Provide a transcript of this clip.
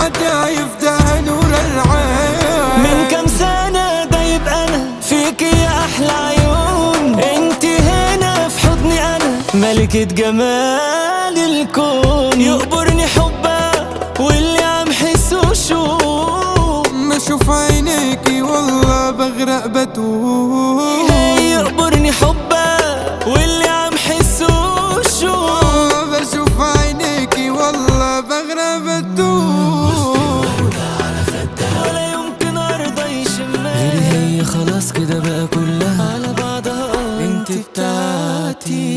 عجايب ده نور العين. من كم سنة دايب أنا فيك يا أحلى عيون، انت هنا في حضني أنا ملكة جمال الكون. يقبرني حبك واللي عم حسه شوق، ما اشوف عينيكي والله بغرق بتوه. يقبرني حبك واللي عم حسه شوق، بشوف عينيكي والله بغرق بتوه. ولا يمكن أرضى يشمها غيري هي، خلاص كده بقى كلها على بعضها انت بتاعتي.